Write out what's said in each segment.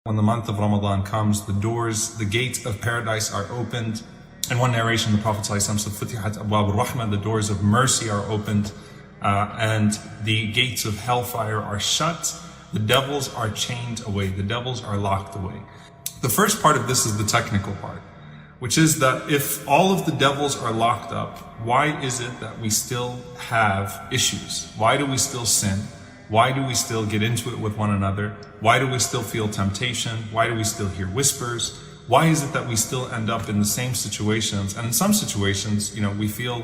When the month of Ramadan comes, the gates of paradise are opened. In one narration, the Prophet ﷺ said, "Futihat abwab al-rahmah," the doors of mercy are opened, and the gates of hellfire are shut. The devils are chained away. The devils are locked away. The first part of this is the technical part, which is that if all of the devils are locked up, why is it that we still have issues? Why do we still sin? Why do we still get into it with one another? Why do we still feel temptation? Why do we still hear whispers? Why is it that we still end up in the same situations? And in some situations, we feel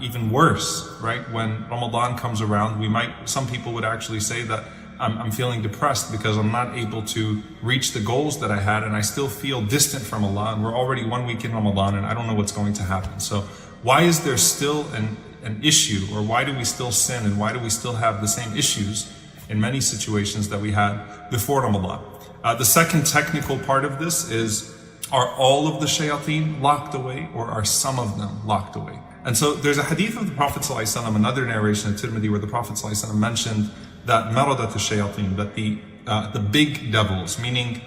even worse, right? When Ramadan comes around, some people would actually say that I'm feeling depressed because I'm not able to reach the goals that I had, and I still feel distant from Allah, and we're already 1 week in Ramadan and I don't know what's going to happen. So why is there still an issue, or why do we still sin, and why do we still have the same issues in many situations that we had before Ramadan? The second technical part of this is, are all of the shayateen locked away, or are some of them locked away? And so there's a hadith of the Prophet ﷺ, another narration at Tirmidhi, where the Prophet ﷺ mentioned that maradat al-shayateen, that the big devils, meaning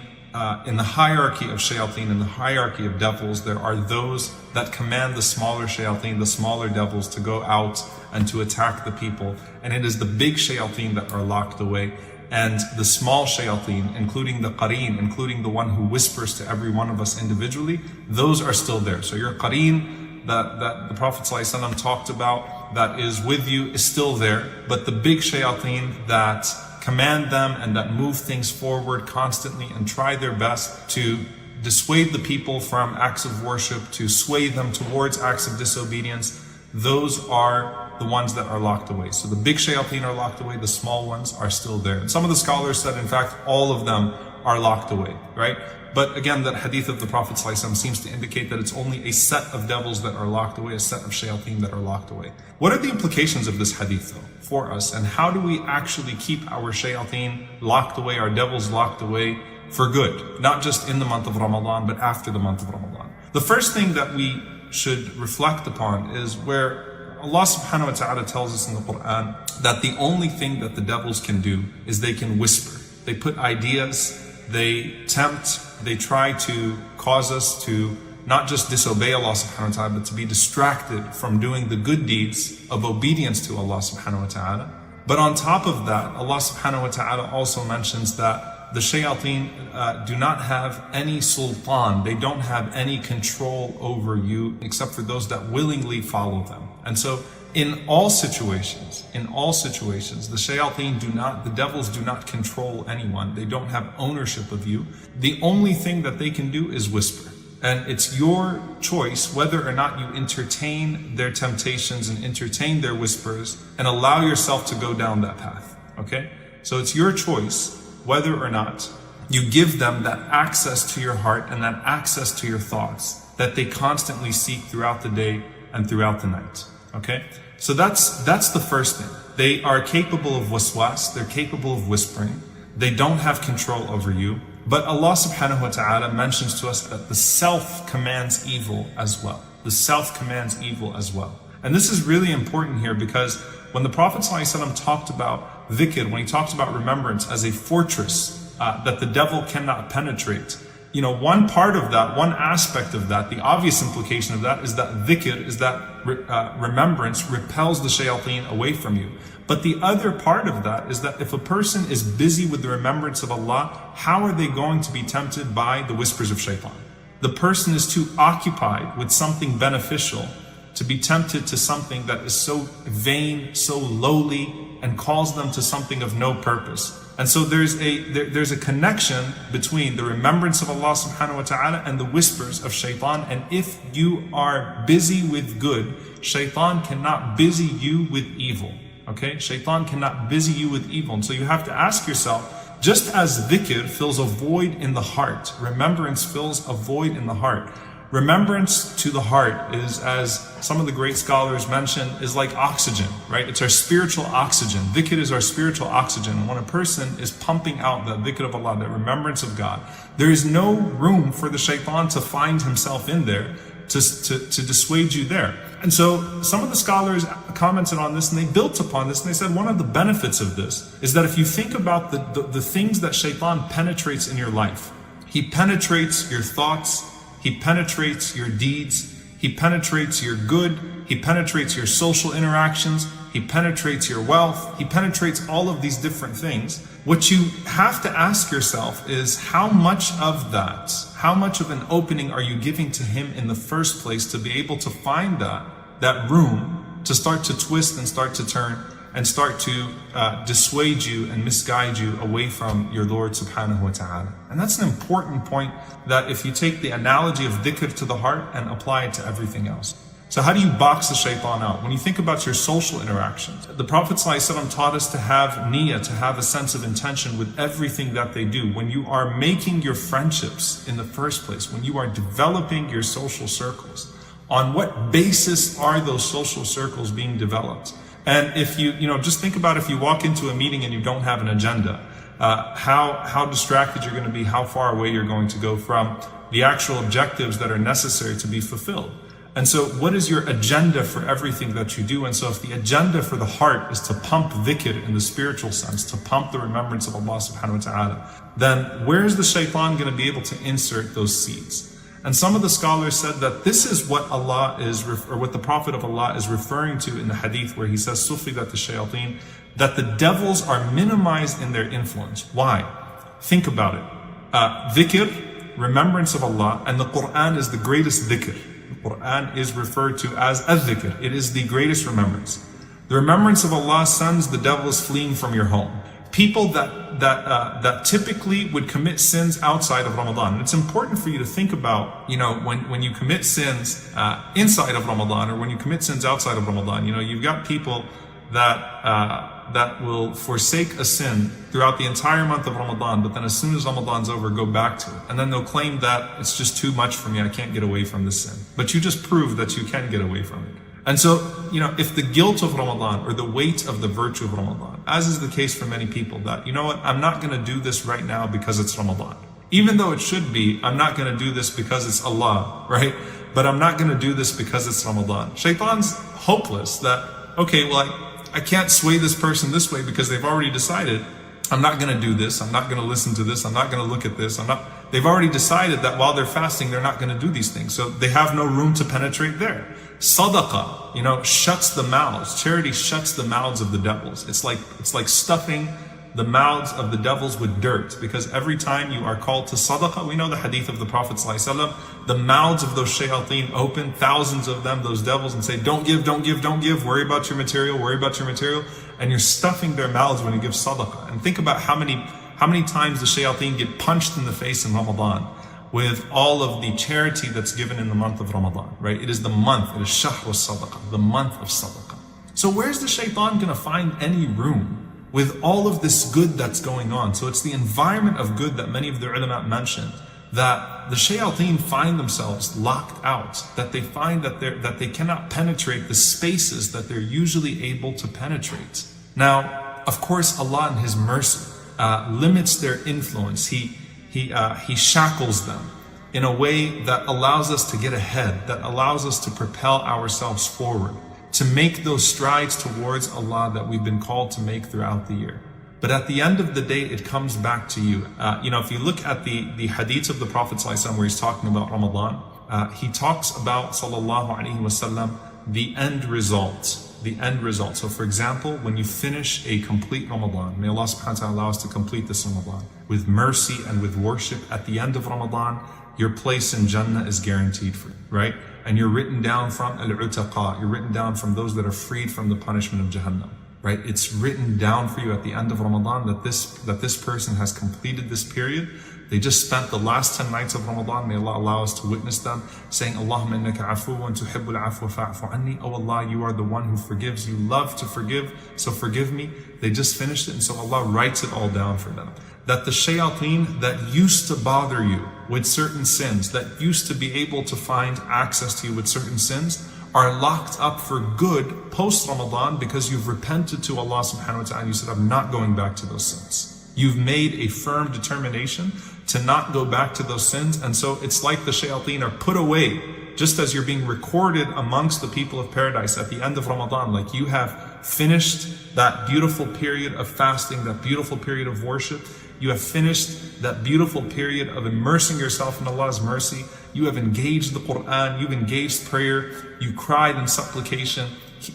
in the hierarchy of shayateen, in the hierarchy of devils, there are those that command the smaller shayateen, the smaller devils, to go out and to attack the people. And it is the big shayateen that are locked away. And the small shayateen, including the qareen, including the one who whispers to every one of us individually, those are still there. So your qareen that the Prophet ﷺ talked about, that is with you, is still there. But the big shayateen that command them and that move things forward constantly and try their best to dissuade the people from acts of worship, to sway them towards acts of disobedience, those are the ones that are locked away. So the big shayateen are locked away, the small ones are still there. And some of the scholars said, in fact, all of them are locked away, right? But again, that hadith of the Prophet ﷺ seems to indicate that it's only a set of devils that are locked away, a set of shayateen that are locked away. What are the implications of this hadith though for us? And how do we actually keep our shayateen locked away, our devils locked away for good? Not just in the month of Ramadan, but after the month of Ramadan. The first thing that we should reflect upon is where Allah subhanahu wa ta'ala tells us in the Quran that the only thing that the devils can do is they can whisper. They put ideas, they tempt, they try to cause us to not just disobey Allah subhanahu wa ta'ala, but to be distracted from doing the good deeds of obedience to Allah subhanahu wa ta'ala. But on top of that, Allah subhanahu wa ta'ala also mentions that the shayateen do not have any sultan, they don't have any control over you except for those that willingly follow them. And so in all situations, the shayateen the devils do not control anyone. They don't have ownership of you. The only thing that they can do is whisper. And it's your choice whether or not you entertain their temptations and entertain their whispers and allow yourself to go down that path. Okay? So it's your choice whether or not you give them that access to your heart and that access to your thoughts that they constantly seek throughout the day and throughout the night. Okay? So that's the first thing. They are capable of waswas, they're capable of whispering, they don't have control over you. But Allah subhanahu wa ta'ala mentions to us that the self commands evil as well. The self commands evil as well. And this is really important here, because when the Prophet ﷺ talked about dhikr, when he talks about remembrance as a fortress that the devil cannot penetrate, one part of that, one aspect of that, the obvious implication of that is that dhikr, is that remembrance repels the shayateen away from you. But the other part of that is that if a person is busy with the remembrance of Allah, how are they going to be tempted by the whispers of shaitan? The person is too occupied with something beneficial to be tempted to something that is so vain, so lowly, and calls them to something of no purpose. And so there's a connection between the remembrance of Allah subhanahu wa ta'ala and the whispers of shaitan. And if you are busy with good, shaitan cannot busy you with evil. Okay? Shaitan cannot busy you with evil. And so you have to ask yourself, just as dhikr fills a void in the heart, remembrance fills a void in the heart. Remembrance to the heart is, as some of the great scholars mention, is like oxygen, right? It's our spiritual oxygen. Dhikr is our spiritual oxygen. And when a person is pumping out the dhikr of Allah, the remembrance of God, there is no room for the shaitan to find himself in there, to dissuade you there. And so some of the scholars commented on this and they built upon this and they said one of the benefits of this is that if you think about the things that shaitan penetrates in your life, he penetrates your thoughts, he penetrates your deeds, he penetrates your good, he penetrates your social interactions, he penetrates your wealth, he penetrates all of these different things. What you have to ask yourself is how much of that, how much of an opening are you giving to him in the first place to be able to find that room to start to twist and start to turn and start to dissuade you and misguide you away from your Lord subhanahu wa ta'ala. And that's an important point, that if you take the analogy of dhikr to the heart and apply it to everything else. So how do you box the shaitan out? When you think about your social interactions, the Prophet ﷺ taught us to have niyyah, to have a sense of intention with everything that they do. When you are making your friendships in the first place, when you are developing your social circles, on what basis are those social circles being developed? And if you just think about if you walk into a meeting and you don't have an agenda, how distracted you're going to be, how far away you're going to go from the actual objectives that are necessary to be fulfilled. And so what is your agenda for everything that you do? And so if the agenda for the heart is to pump dhikr in the spiritual sense, to pump the remembrance of Allah subhanahu wa ta'ala, then where is the shaitan going to be able to insert those seeds? And some of the scholars said that this is what Allah is, or what the Prophet of Allah is referring to in the hadith where he says, Sufidat al-shayateen, that the devils are minimized in their influence. Why? Think about it. Dhikr, remembrance of Allah, and the Quran is the greatest dhikr. The Quran is referred to as al-dhikr. It is the greatest remembrance. The remembrance of Allah sends the devils fleeing from your home. People that typically would commit sins outside of Ramadan. And it's important for you to think about, when you commit sins inside of Ramadan, or when you commit sins outside of Ramadan. You've got people that will forsake a sin throughout the entire month of Ramadan, but then as soon as Ramadan's over, go back to it. And then they'll claim that it's just too much for me, I can't get away from this sin. But you just proved that you can get away from it. And so, if the guilt of Ramadan or the weight of the virtue of Ramadan, as is the case for many people, that, I'm not going to do this right now because it's Ramadan. Even though it should be, I'm not going to do this because it's Allah, right? But I'm not going to do this because it's Ramadan. Shaitan's hopeless that, okay, well, I can't sway this person this way because they've already decided I'm not going to do this, I'm not going to listen to this, I'm not going to look at this, they've already decided that while they're fasting, they're not going to do these things. So they have no room to penetrate there. Sadaqah, shuts the mouths. Charity shuts the mouths of the devils. It's like stuffing the mouths of the devils with dirt, because every time you are called to sadaqah, we know the hadith of the Prophet ﷺ, the mouths of those shayateen open, thousands of them, those devils, and say, don't give, don't give, don't give, worry about your material, worry about your material. And you're stuffing their mouths when you give sadaqah. And think about how many times the shayateen get punched in the face in Ramadan with all of the charity that's given in the month of Ramadan, right? It is the month, it is shahru sadaqah, the month of sadaqah. So where's the shaitan going to find any room with all of this good that's going on? So it's the environment of good that many of the ulama mentioned, that the shayateen find themselves locked out, that they find that they cannot penetrate the spaces that they're usually able to penetrate. Now, of course, Allah in His mercy limits their influence. He shackles them in a way that allows us to get ahead, that allows us to propel ourselves forward, to make those strides towards Allah that we've been called to make throughout the year. But at the end of the day, it comes back to you. If you look at the hadith of the Prophet ﷺ where he's talking about Ramadan, he talks about, sallallahu alaihi wasallam, the end result. The end result. So for example, when you finish a complete Ramadan, may Allah subhanahu wa ta'ala allow us to complete this Ramadan with mercy and with worship, at the end of Ramadan, your place in Jannah is guaranteed for you, right? And you're written down from al-utaqa, you're written down from those that are freed from the punishment of Jahannam, right? It's written down for you at the end of Ramadan that this person has completed this period. They just spent the last 10 nights of Ramadan, may Allah allow us to witness them, saying, Allahumma innaka afuwan tuhibbul afwa fa'fu anni. Oh Allah, you are the one who forgives, you love to forgive, so forgive me. They just finished it, and so Allah writes it all down for them. That the shayateen that used to bother you with certain sins, that used to be able to find access to you with certain sins, are locked up for good post-Ramadan because you've repented to Allah subhanahu wa ta'ala. You said, I'm not going back to those sins. You've made a firm determination to not go back to those sins. And so it's like the shayateen are put away just as you're being recorded amongst the people of paradise at the end of Ramadan, like you have finished that beautiful period of fasting, that beautiful period of worship, you have finished that beautiful period of immersing yourself in Allah's mercy, you have engaged the Quran, you've engaged prayer, you cried in supplication,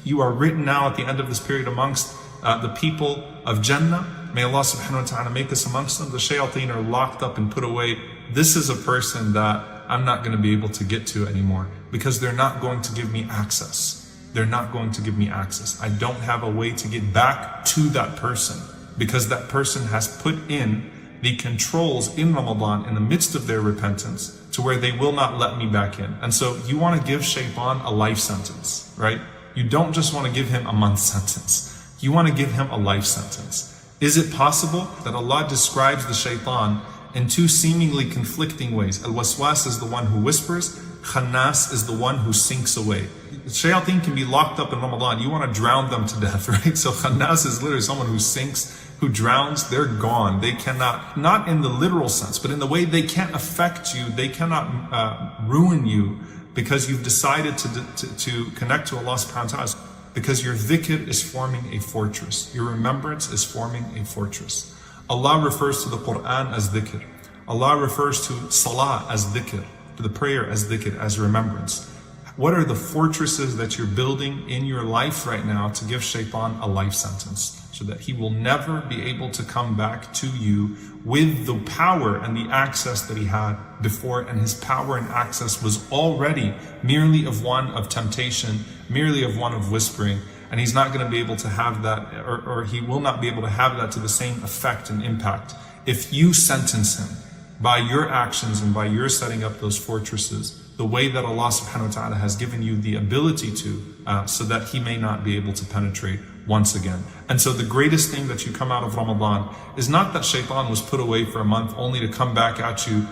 you are written now at the end of this period amongst the people of Jannah. May Allah subhanahu wa ta'ala make us amongst them. The shayateen are locked up and put away. This is a person that I'm not going to be able to get to anymore, because they're not going to give me access. They're not going to give me access. I don't have a way to get back to that person, because that person has put in the controls in Ramadan in the midst of their repentance to where they will not let me back in. And so you want to give shaitan a life sentence, right? You don't just want to give him a month sentence. You want to give him a life sentence. Is it possible that Allah describes the shaitan in two seemingly conflicting ways? Al-waswas is the one who whispers, khannas is the one who sinks away. Shayateen can be locked up in Ramadan. You want to drown them to death, right? So khannas is literally someone who sinks, who drowns. They're gone. They cannot, not in the literal sense, but in the way they can't affect you. They cannot ruin you, because you've decided to connect to Allah subhanahu wa ta'ala. Because your dhikr is forming a fortress. Your remembrance is forming a fortress. Allah refers to the Quran as dhikr. Allah refers to salah as dhikr, to the prayer as dhikr, as remembrance. What are the fortresses that you're building in your life right now to give shaitan a life sentence, so that he will never be able to come back to you with the power and the access that he had before? And his power and access was already merely of one of temptation, merely of one of whispering, and he's not going to be able to have that, or he will not be able to have that to the same effect and impact if you sentence him by your actions and by your setting up those fortresses the way that Allah subhanahu wa ta'ala has given you the ability to, so that he may not be able to penetrate once again. And so the greatest thing that you come out of Ramadan is not that shaitan was put away for a month only to come back at you,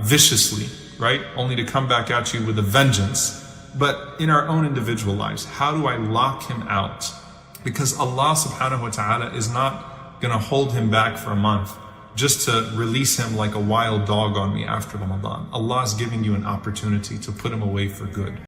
viciously, right? Only to come back at you with a vengeance. But in our own individual lives, how do I lock him out? Because Allah subhanahu wa ta'ala is not going to hold him back for a month just to release him like a wild dog on me after Ramadan. Allah is giving you an opportunity to put him away for good.